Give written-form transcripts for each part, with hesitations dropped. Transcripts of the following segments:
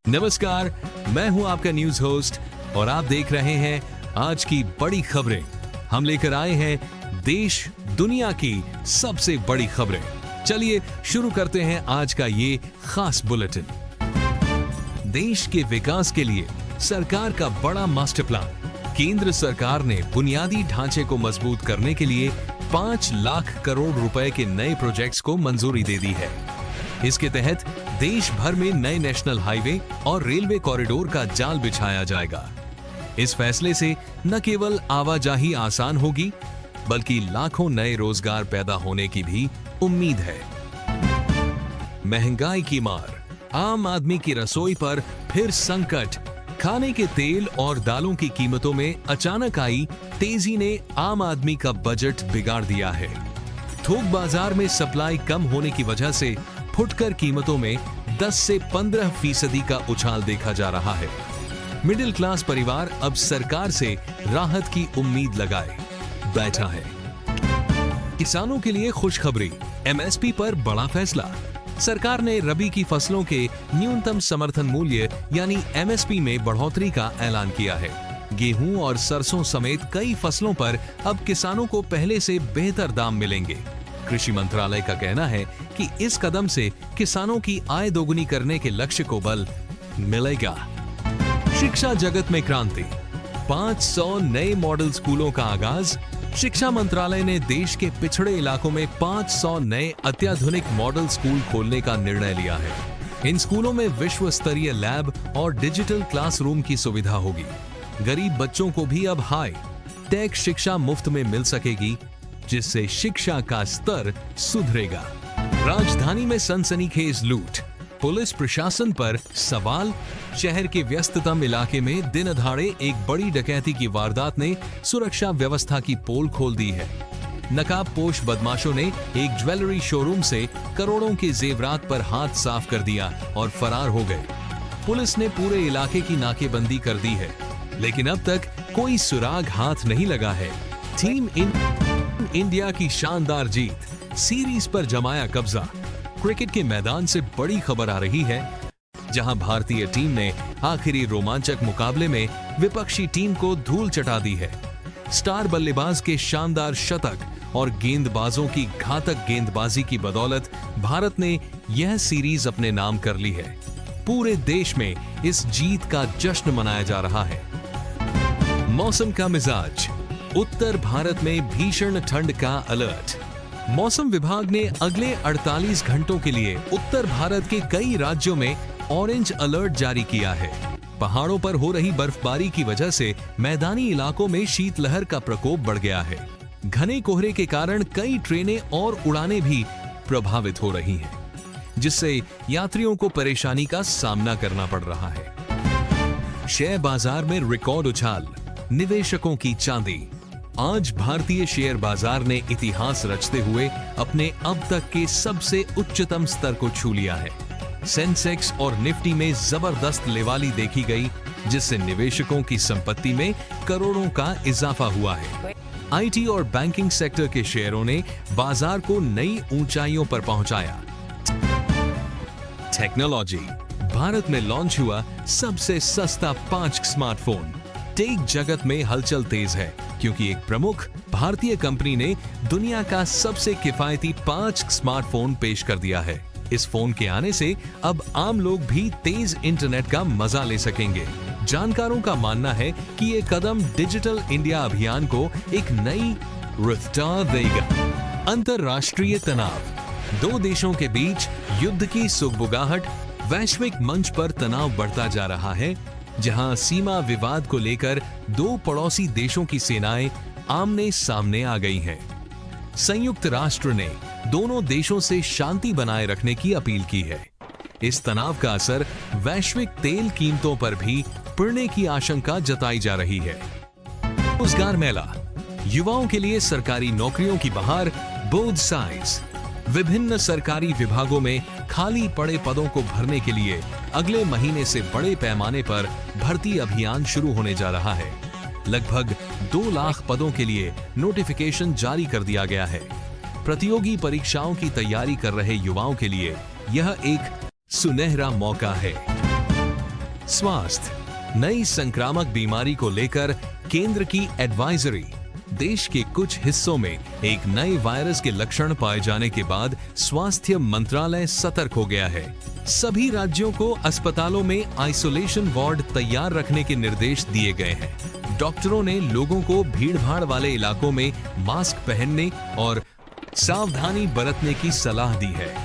नमस्कार, मैं हूं आपका न्यूज होस्ट और आप देख रहे हैं आज की बड़ी खबरें। हम लेकर आए हैं देश दुनिया की सबसे बड़ी खबरें। चलिए शुरू करते हैं आज का ये खास बुलेटिन। देश के विकास के लिए सरकार का बड़ा मास्टर प्लान। केंद्र सरकार ने बुनियादी ढांचे को मजबूत करने के लिए 5 लाख करोड़ रुपए के नए प्रोजेक्ट्स को मंजूरी दे दी है। इसके तहत देश भर में नए नेशनल हाईवे और रेलवे कॉरिडोर का जाल बिछाया जाएगा। इस फैसले से न केवल आवाजाही आसान होगी, बल्कि लाखों नए रोजगार पैदा होने की भी उम्मीद है। महंगाई की मार, आम आदमी की रसोई पर फिर संकट। खाने के तेल और दालों की कीमतों में अचानक आई तेजी ने आम आदमी का बजट बिगाड़ दिया है। थोक बाजार में सप्लाई कम होने की वजह से फुटकर कीमतों में 10 से 15% का उछाल देखा जा रहा है। मिडिल क्लास परिवार अब सरकार से राहत की उम्मीद लगाए बैठा है। किसानों के लिए खुशखबरी, एमएसपी पर बड़ा फैसला। सरकार ने रबी की फसलों के न्यूनतम समर्थन मूल्य यानी एमएसपी में बढ़ोतरी का ऐलान किया है। गेहूं और सरसों समेत कई फसलों पर अब किसानों को पहले से बेहतर दाम मिलेंगे। कृषि मंत्रालय का कहना है कि इस कदम से किसानों की आय दोगुनी करने के लक्ष्य को बल मिलेगा। शिक्षा जगत में क्रांति, 500 नए मॉडल स्कूलों का आगाज। शिक्षा मंत्रालय ने देश के पिछड़े इलाकों में 500 नए अत्याधुनिक मॉडल स्कूल खोलने का निर्णय लिया है। इन स्कूलों में विश्व स्तरीय लैब और डिजिटल क्लासरूम की सुविधा होगी। गरीब बच्चों को भी अब हाई टेक शिक्षा मुफ्त में मिल सकेगी, जिससे शिक्षा का स्तर सुधरेगा। राजधानी में सनसनीखेज लूट, पुलिस प्रशासन पर सवाल। शहर के व्यस्ततम इलाके में दिन दहाड़े एक बड़ी डकैती की वारदात ने सुरक्षा व्यवस्था की पोल खोल दी है। नकाबपोश बदमाशों ने एक ज्वेलरी शोरूम से करोड़ों के जेवरात पर हाथ साफ कर दिया और फरार हो गए। पुलिस ने पूरे इलाके की नाकेबंदी कर दी है, लेकिन अब तक कोई सुराग हाथ नहीं लगा है। टीम इंडिया की शानदार जीत, सीरीज पर जमाया कब्जा। क्रिकेट के मैदान से बड़ी खबर आ रही है, जहां भारतीय टीम ने आखिरी रोमांचक मुकाबले में विपक्षी टीम को धूल चटा दी है। स्टार बल्लेबाज के शानदार शतक और गेंदबाजों की घातक गेंदबाजी की बदौलत भारत ने यह सीरीज अपने नाम कर ली है। पूरे देश में इस जीत का जश्न मनाया जा रहा है। मौसम का मिजाज, उत्तर भारत में भीषण ठंड का अलर्ट। मौसम विभाग ने अगले 48 घंटों के लिए उत्तर भारत के कई राज्यों में ऑरेंज अलर्ट जारी किया है। पहाड़ों पर हो रही बर्फबारी की वजह से मैदानी इलाकों में शीतलहर का प्रकोप बढ़ गया है। घने कोहरे के कारण कई ट्रेनें और उड़ानें भी प्रभावित हो रही हैं, जिससे यात्रियों को परेशानी का सामना करना पड़ रहा है। शेयर बाजार में रिकॉर्ड उछाल, निवेशकों की चांदी। आज भारतीय शेयर बाजार ने इतिहास रचते हुए अपने अब तक के सबसे उच्चतम स्तर को छू लिया है। सेंसेक्स और निफ्टी में जबरदस्त लेवाली देखी गई, जिससे निवेशकों की संपत्ति में करोड़ों का इजाफा हुआ है। आईटी और बैंकिंग सेक्टर के शेयरों ने बाजार को नई ऊंचाइयों पर पहुंचाया। टेक्नोलॉजी, भारत में लॉन्च हुआ सबसे सस्ता 5 स्मार्टफोन। टेक जगत में हलचल तेज है, क्योंकि एक प्रमुख भारतीय कंपनी ने दुनिया का सबसे किफायती 5 स्मार्टफोन पेश कर दिया है। इस फोन के आने से अब आम लोग भी तेज इंटरनेट का मजा ले सकेंगे। जानकारों का मानना है कि ये कदम डिजिटल इंडिया अभियान को एक नई रफ्तार देगा। अंतरराष्ट्रीय तनाव, 2 देशों के बीच युद्ध की सुगबुगाहट। वैश्विक मंच पर तनाव बढ़ता जा रहा है, जहां सीमा विवाद को लेकर 2 पड़ोसी देशों की सेनाएं आमने सामने आ गई हैं। संयुक्त राष्ट्र ने दोनों देशों से शांति बनाए रखने की अपील की है। इस तनाव का असर वैश्विक तेल कीमतों पर भी पड़ने की आशंका जताई जा रही है। रोजगार मेला, युवाओं के लिए सरकारी नौकरियों की बहार, बोथ साइड्स। विभिन्न सरकारी विभागों में खाली पड़े पदों को भरने के लिए अगले महीने से बड़े पैमाने पर भर्ती अभियान शुरू होने जा रहा है। लगभग 2 लाख पदों के लिए नोटिफिकेशन जारी कर दिया गया है। प्रतियोगी परीक्षाओं की तैयारी कर रहे युवाओं के लिए यह एक सुनहरा मौका है। स्वास्थ्य, नई संक्रामक बीमारी को लेकर केंद्र की एडवाइजरी। देश के कुछ हिस्सों में एक नए वायरस के लक्षण पाए जाने के बाद स्वास्थ्य मंत्रालय सतर्क हो गया है। सभी राज्यों को अस्पतालों में आइसोलेशन वार्ड तैयार रखने के निर्देश दिए गए हैं। डॉक्टरों ने लोगों को भीड़-भाड़ वाले इलाकों में मास्क पहनने और सावधानी बरतने की सलाह दी है।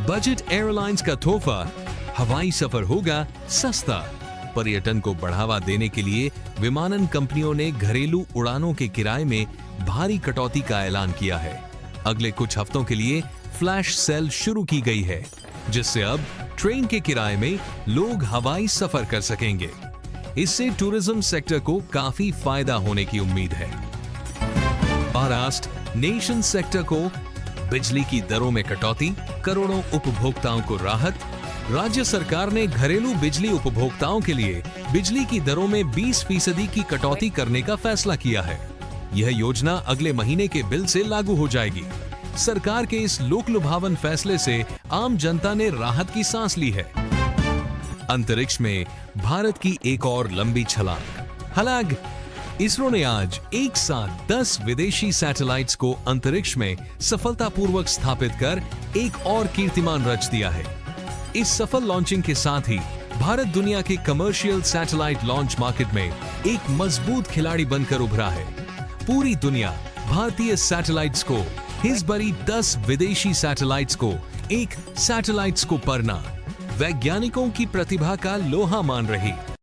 बजट एयरलाइंस का तोहफा, हवाई सफर होगा सस्ता। पर्यटन को बढ़ावा देने के लिए विमानन कंपनियों ने घरेलू उड़ानों के किराए में भारी कटौती का ऐलान किया है। अगले कुछ हफ्तों के लिए फ्लैश सेल शुरू की गई है, जिससे अब ट्रेन के किराए में लोग हवाई सफर कर सकेंगे। इससे टूरिज्म सेक्टर को काफी फायदा होने की उम्मीद है। महाराष्ट्र नेशन सेक्टर को बिजली की दरों में कटौती, करोड़ों उपभोक्ताओं को राहत। राज्य सरकार ने घरेलू बिजली उपभोक्ताओं के लिए बिजली की दरों में 20% की कटौती करने का फैसला किया है। यह योजना अगले महीने के बिल से लागू हो जाएगी। सरकार के इस लोकलुभावन फैसले से आम जनता ने राहत की सांस ली है। अंतरिक्ष में भारत की एक और लंबी छलांग। हालांकि इसरो ने आज एक साथ 10 विदेशी सैटेलाइट्स को अंतरिक्ष में सफलतापूर्वक स्थापित कर एक और कीर्तिमान रच दिया है। इस सफल लॉन्चिंग के साथ ही भारत दुनिया के कमर्शियल सैटेलाइट लॉन्च मार्केट में एक मजबूत खिलाड़ी बनकर उभरा है। पूरी दुनिया भारतीय सैटेलाइट्स को हिस भरी 10 विदेशी सैटेलाइट्स को एक सैटेलाइट्स को परना वैज्ञानिकों की प्रतिभा का लोहा मान रही।